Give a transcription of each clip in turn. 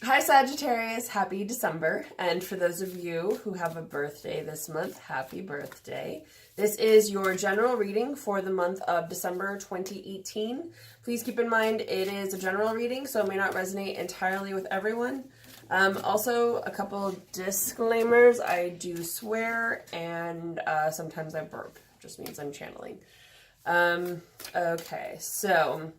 Hi Sagittarius, happy December. And for those of you who have a birthday this month, happy birthday. This is your general reading for the month of December 2018. Please keep in mind it is a general reading, so it may not resonate entirely with everyone. Also, a couple disclaimers. I do swear and sometimes I burp. Just means I'm channeling. Okay, so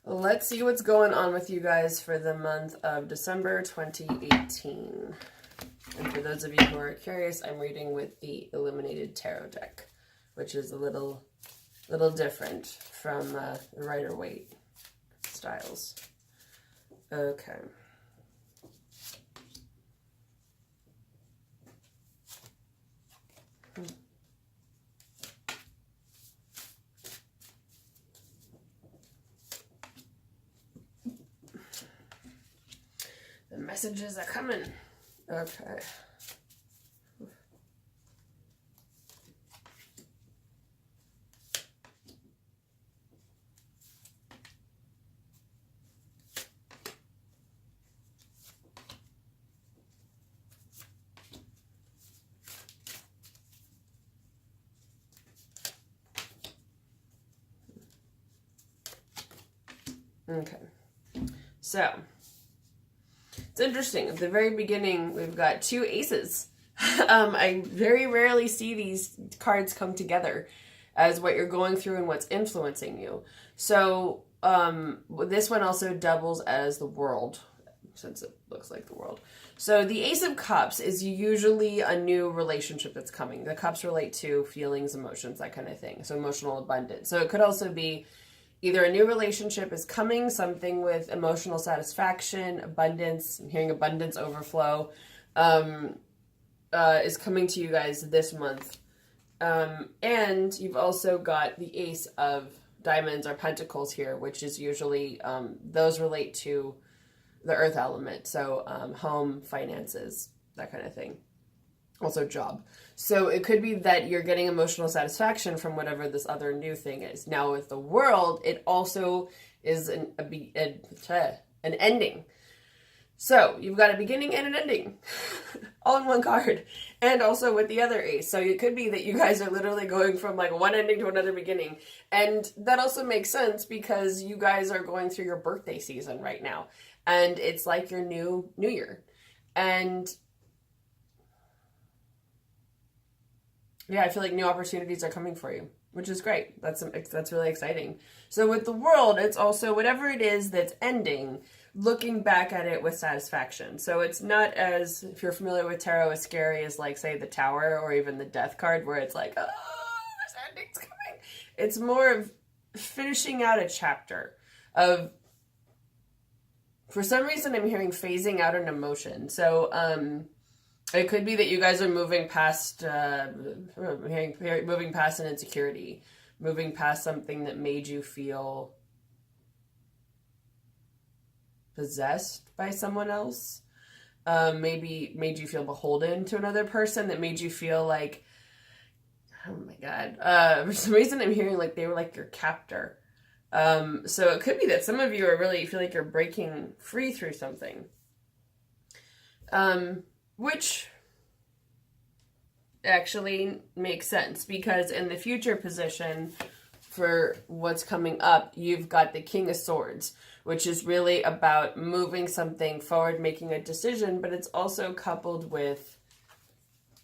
let's see what's going on with you guys for the month of December 2018. And for those of you who are curious, I'm reading with the Illuminated Tarot deck, which is a little different from the Rider-Waite styles. Okay. The messages are coming. Okay. Okay. So, it's interesting. At the very beginning, we've got two aces. I very rarely see these cards come together as what you're going through and what's influencing you. So, this one also doubles as the world, since it looks like the world. So, the Ace of Cups is usually a new relationship that's coming. The cups relate to feelings, emotions, that kind of thing. So, emotional abundance. So, it could also be either a new relationship is coming, something with emotional satisfaction, abundance, I'm hearing abundance overflow, is coming to you guys this month. And you've also got the Ace of Diamonds or Pentacles here, which is usually, those relate to the earth element. So home, finances, that kind of thing. Also job. So it could be that you're getting emotional satisfaction from whatever this other new thing is. Now with the world, it also is an ending. So you've got a beginning and an ending all in one card. And also with the other ace. So it could be that you guys are literally going from like one ending to another beginning. And that also makes sense because you guys are going through your birthday season right now. And it's like your new year. And yeah, I feel like new opportunities are coming for you, which is great. That's really exciting. So with the world, it's also whatever it is that's ending, looking back at it with satisfaction. So it's not as, if you're familiar with tarot, as scary as like, say, the Tower or even the Death card where it's like, oh, this ending's coming. It's more of finishing out a chapter of, for some reason, I'm hearing phasing out an emotion. So, it could be that you guys are moving past an insecurity, moving past something that made you feel possessed by someone else. Maybe made you feel beholden to another person, that made you feel like, oh my God. For some reason I'm hearing like they were like your captor. So it could be that some of you are really feel like you're breaking free through something. Which actually makes sense because in the future position for what's coming up, you've got the King of Swords, which is really about moving something forward, making a decision, but it's also coupled with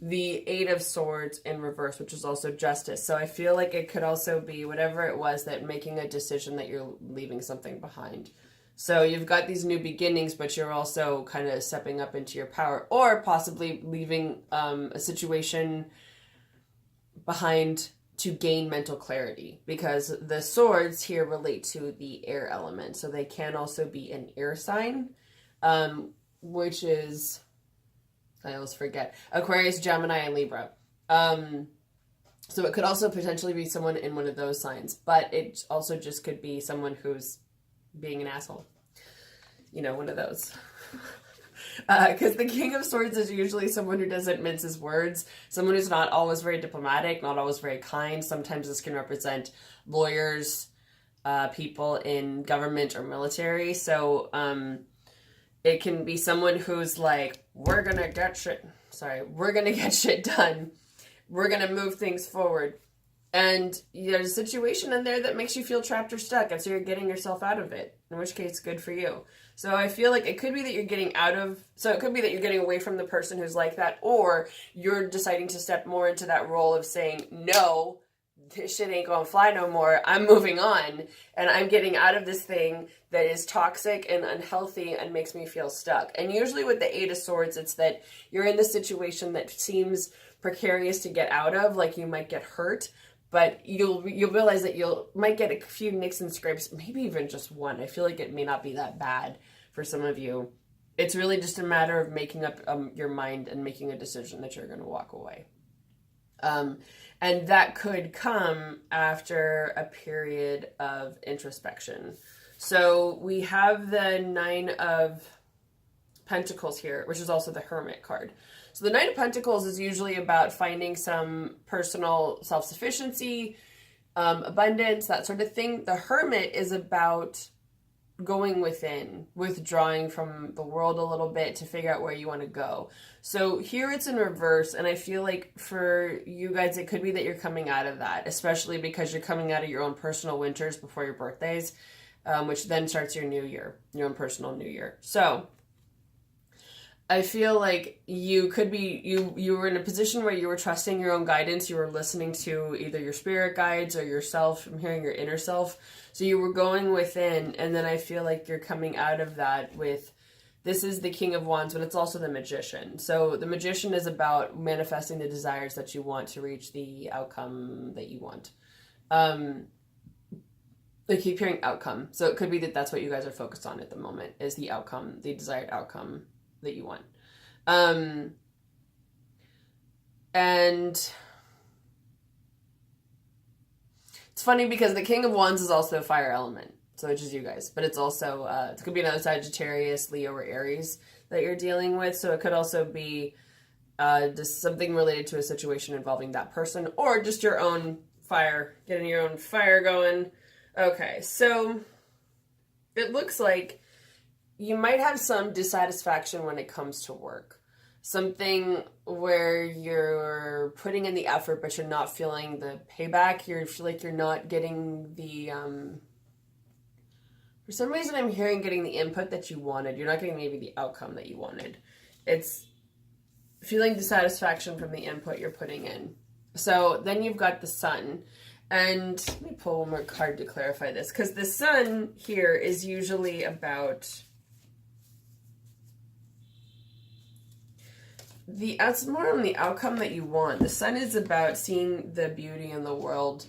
the Eight of Swords in reverse, which is also justice. So I feel like it could also be whatever it was that making a decision that you're leaving something behind. So you've got these new beginnings, but you're also kind of stepping up into your power, or possibly leaving a situation behind to gain mental clarity, because the swords here relate to the air element. So they can also be an air sign, which is, I always forget, Aquarius, Gemini, and Libra. So it could also potentially be someone in one of those signs, but it also just could be someone who's being an asshole. You know, one of those. Because the King of Swords is usually someone who doesn't mince his words, someone who's not always very diplomatic, not always very kind. Sometimes this can represent lawyers, people in government or military. So it can be someone who's like, we're gonna get shit done. We're gonna move things forward. And there's a situation in there that makes you feel trapped or stuck, and so you're getting yourself out of it, in which case, good for you. So I feel like it could be that you're getting away from the person who's like that, or you're deciding to step more into that role of saying, no, this shit ain't gonna fly no more. I'm moving on, and I'm getting out of this thing that is toxic and unhealthy and makes me feel stuck. And usually with the Eight of Swords, it's that you're in this situation that seems precarious to get out of, like you might get hurt, but you'll realize that might get a few nicks and scrapes, maybe even just one. I feel like it may not be that bad for some of you. It's really just a matter of making up your mind and making a decision that you're going to walk away. And that could come after a period of introspection. So we have the Nine of Pentacles here, which is also the Hermit card. So the Nine of Pentacles is usually about finding some personal self-sufficiency, abundance, that sort of thing. The Hermit is about going within, withdrawing from the world a little bit to figure out where you want to go. So here it's in reverse, and I feel like for you guys, it could be that you're coming out of that, especially because you're coming out of your own personal winters before your birthdays, which then starts your new year, your own personal new year. So I feel like you could be, you were in a position where you were trusting your own guidance. You were listening to either your spirit guides or yourself. I'm hearing your inner self. So you were going within, and then I feel like you're coming out of that with, this is the King of Wands, but it's also the Magician. So the Magician is about manifesting the desires that you want to reach the outcome that you want. I keep hearing outcome. So it could be that that's what you guys are focused on at the moment, is the outcome, the desired outcome that you want. And it's funny because the King of Wands is also a fire element, so which is you guys, but it's also, it could be another Sagittarius, Leo, or Aries that you're dealing with, so it could also be just something related to a situation involving that person, or just your own fire, getting your own fire going. Okay, so it looks like you might have some dissatisfaction when it comes to work. Something where you're putting in the effort, but you're not feeling the payback. You feel like you're not getting the, for some reason I'm hearing getting the input that you wanted. You're not getting maybe the outcome that you wanted. It's feeling dissatisfaction from the input you're putting in. So then you've got the Sun. And let me pull one more card to clarify this, because the Sun here is usually about it's more on the outcome that you want. The Sun is about seeing the beauty in the world,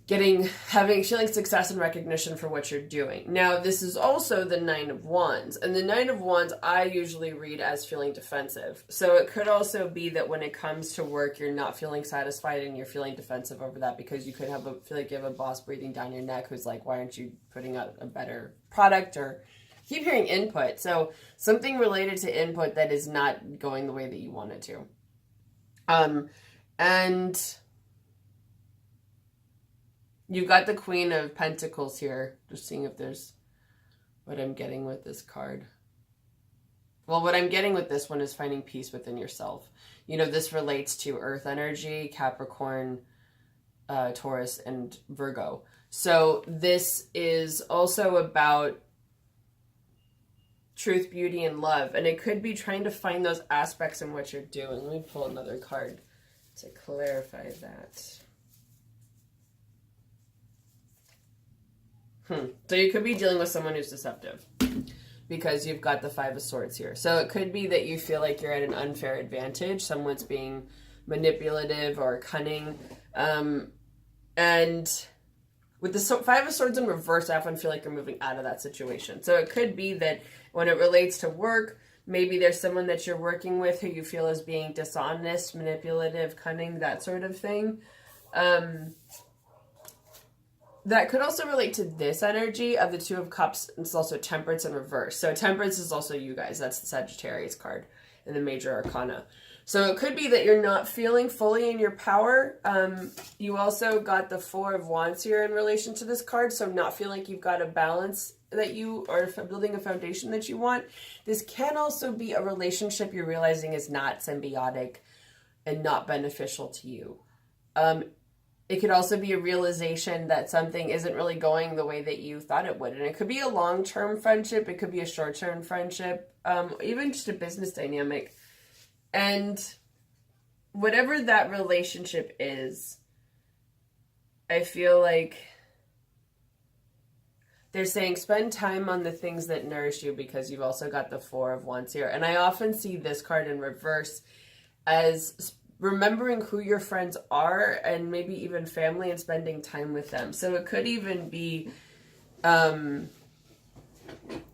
feeling success and recognition for what you're doing. Now, this is also the Nine of Wands, and the Nine of Wands I usually read as feeling defensive. So it could also be that when it comes to work, you're not feeling satisfied and you're feeling defensive over that, because you could feel like you have a boss breathing down your neck who's like, why aren't you putting out a better product? Or keep hearing input. So something related to input that is not going the way that you want it to. And you've got the Queen of Pentacles here. Just seeing if there's what I'm getting with this card. Well, what I'm getting with this one is finding peace within yourself. You know, this relates to Earth energy, Capricorn, Taurus, and Virgo. So this is also about truth, beauty, and love. And it could be trying to find those aspects in what you're doing. Let me pull another card to clarify that. So you could be dealing with someone who's deceptive, because you've got the Five of Swords here. So it could be that you feel like you're at an unfair advantage. Someone's being manipulative or cunning. And with the Five of Swords in reverse, I often feel like you're moving out of that situation. So it could be that when it relates to work, maybe there's someone that you're working with who you feel is being dishonest, manipulative, cunning, that sort of thing. That could also relate to this energy of the Two of Cups. It's also Temperance in reverse. So Temperance is also you guys. That's the Sagittarius card in the Major Arcana. So it could be that you're not feeling fully in your power. You also got the Four of Wands here in relation to this card. So not feeling like you've got a balance that you are building a foundation that you want. This can also be a relationship you're realizing is not symbiotic and not beneficial to you. It could also be a realization that something isn't really going the way that you thought it would. And it could be a long-term friendship. It could be a short-term friendship, even just a business dynamic. And whatever that relationship is, I feel like they're saying spend time on the things that nourish you, because you've also got the Four of Wands here. And I often see this card in reverse as remembering who your friends are and maybe even family and spending time with them. So it could even be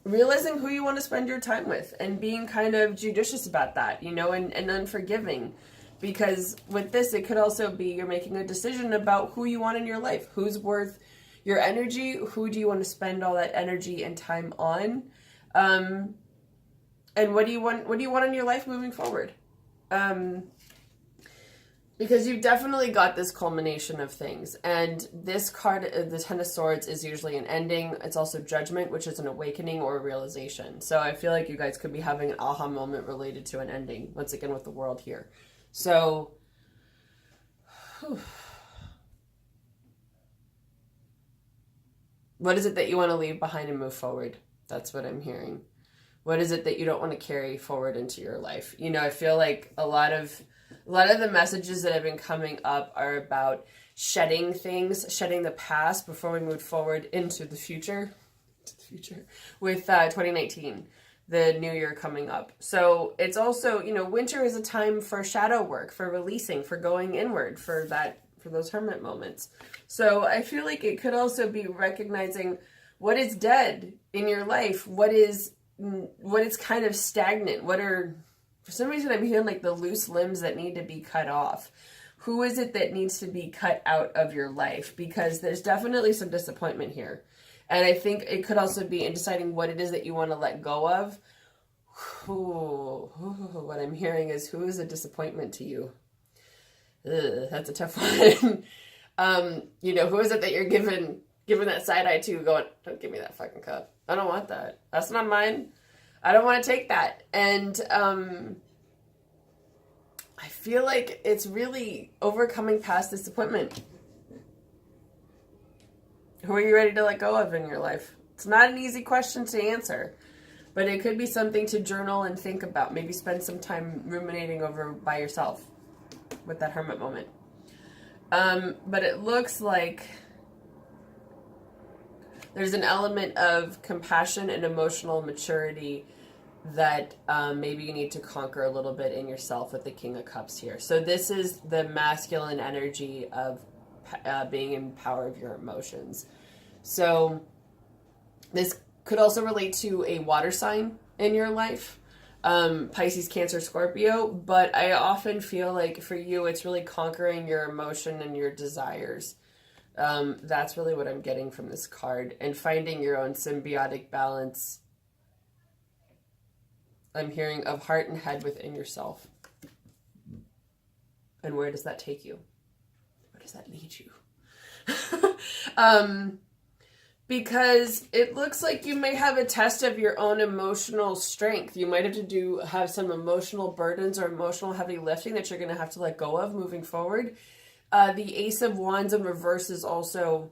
realizing who you want to spend your time with and being kind of judicious about that, you know, and unforgiving. Because with this, it could also be you're making a decision about who you want in your life, who's worth your energy, who do you want to spend all that energy and time on, and what do you want in your life moving forward. Because you've definitely got this culmination of things. And this card, the Ten of Swords, is usually an ending. It's also Judgment, which is an awakening or a realization. So I feel like you guys could be having an aha moment related to an ending, once again with the World here. So, what is it that you want to leave behind and move forward? That's what I'm hearing. What is it that you don't want to carry forward into your life? You know, I feel like a lot of the messages that have been coming up are about shedding things, shedding the past before we move forward into the future. With 2019, the new year coming up. So it's also, you know, winter is a time for shadow work, for releasing, for going inward, for those hermit moments. So I feel like it could also be recognizing what is dead in your life, what is kind of stagnant, for some reason I'm hearing like the loose limbs that need to be cut off. Who is it that needs to be cut out of your life? Because there's definitely some disappointment here. And I think it could also be in deciding what it is that you want to let go of. What I'm hearing is, who is a disappointment to you? That's a tough one. You know, who is it that you're giving that side eye to, going, don't give me that fucking cup. I don't want that. That's not mine. I don't want to take that. And I feel like it's really overcoming past disappointment. Who are you ready to let go of in your life? It's not an easy question to answer, but it could be something to journal and think about. Maybe spend some time ruminating over by yourself with that hermit moment. But it looks like there's an element of compassion and emotional maturity that maybe you need to conquer a little bit in yourself with the King of Cups here. So this is the masculine energy of being in power of your emotions. So this could also relate to a water sign in your life, Pisces, Cancer, Scorpio, but I often feel like for you, it's really conquering your emotion and your desires. That's really what I'm getting from this card, and finding your own symbiotic balance. I'm hearing of heart and head within yourself. And where does that take you? Where does that lead you? Because it looks like you may have a test of your own emotional strength. You might have some emotional burdens or emotional heavy lifting that you're going to have to let go of moving forward. The Ace of Wands in reverse is also,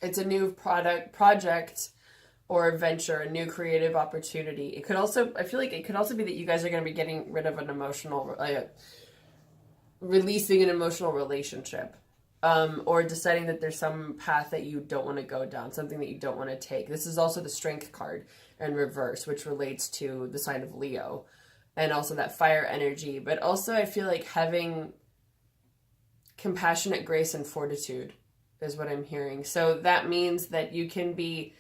it's a new project or venture, a new creative opportunity. It could also, I feel like it could also be that you guys are going to be getting rid of an emotional, releasing an emotional relationship. Or deciding that there's some path that you don't want to go down, something that you don't want to take. This is also the Strength card in reverse, which relates to the sign of Leo, and also that fire energy. But also I feel like having compassionate grace and fortitude is what I'm hearing. So that means that you can be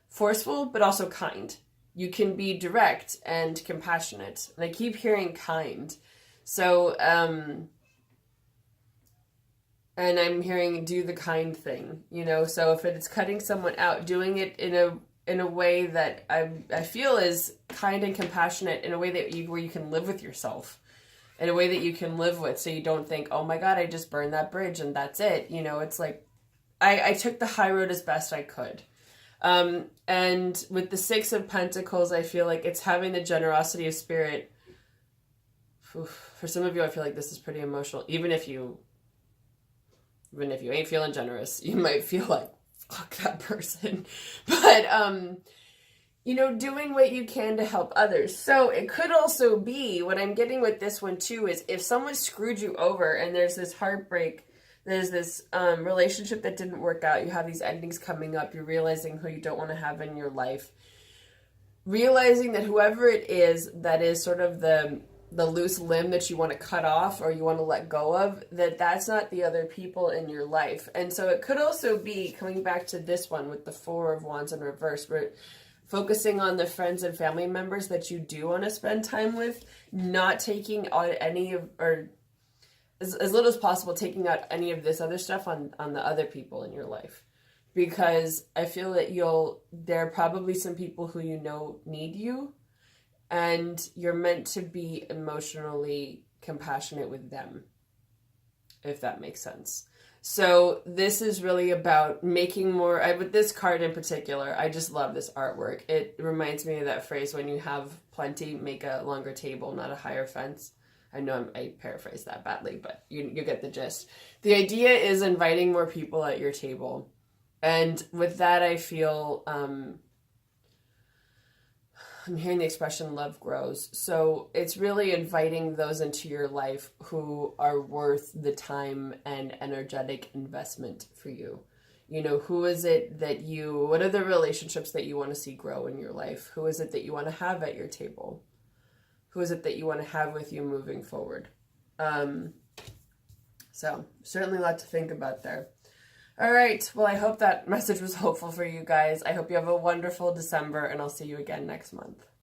forceful, but also kind. You can be direct and compassionate. And I keep hearing kind. So, and I'm hearing do the kind thing, you know? So if it's cutting someone out, doing it in a in a way that I feel is kind and compassionate, in a way that where you can live with yourself, in a way that you can live with, so you don't think, oh my God, I just burned that bridge and that's it. You know, it's like, I took the high road as best I could. And with the Six of Pentacles, I feel like it's having the generosity of spirit. For some of you, I feel like this is pretty emotional. Even if you ain't feeling generous, you might feel like, fuck that person. But, you know, doing what you can to help others. So it could also be, what I'm getting with this one too, is if someone screwed you over and there's this heartbreak, there's this relationship that didn't work out, you have these endings coming up, you're realizing who you don't want to have in your life, realizing that whoever it is that is sort of the loose limb that you want to cut off or you want to let go of, that's not the other people in your life. And so it could also be, coming back to this one with the Four of Wands in reverse, where focusing on the friends and family members that you do want to spend time with, not taking on any of, or as little as possible, taking out any of this other stuff on the other people in your life. Because I feel that there are probably some people who you know need you, and you're meant to be emotionally compassionate with them, if that makes sense. So this is really about making more, with this card in particular, I just love this artwork. It reminds me of that phrase, when you have plenty, make a longer table, not a higher fence. I know I paraphrased that badly, but you get the gist. The idea is inviting more people at your table. And with that, I feel, I'm hearing the expression love grows. So it's really inviting those into your life who are worth the time and energetic investment for you. You know, who is it that what are the relationships that you want to see grow in your life? Who is it that you want to have at your table? Who is it that you want to have with you moving forward? So certainly a lot to think about there. All right. Well, I hope that message was helpful for you guys. I hope you have a wonderful December, and I'll see you again next month.